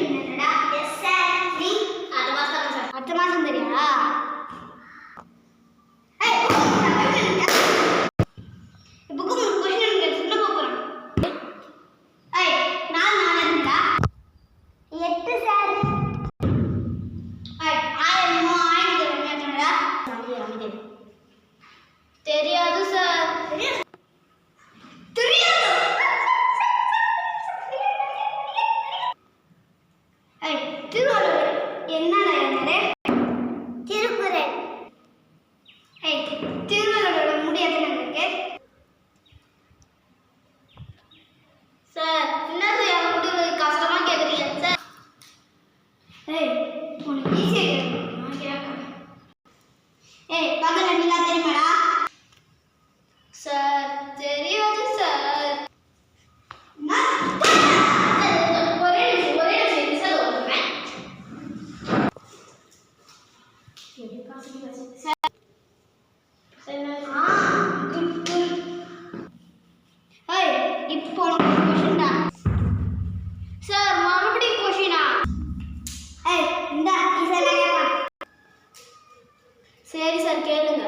என்னடா? Yes sir. நீ அடுத்த மாசம் சார். அடுத்த மாசம் தெரியா? தெரியாது சார். தெரியாது. திருவள்ளுவர் என்னடா என்னது? திருக்குறள். திருவள்ளுவரோட முடியாது இருக்கு சார். என்னது முடிவு கஷ்டமா கேக்குறீங்க சார்? உனக்கு ஈஸியா கேட்கணும். பகல் நிலா தெரியுமாடா? சார் தெரியாது சார். இப்போ கொஸ்டின்டா சார். மறுபடியும் கொஸ்டினா? இந்த சரி சார் கேளுங்க.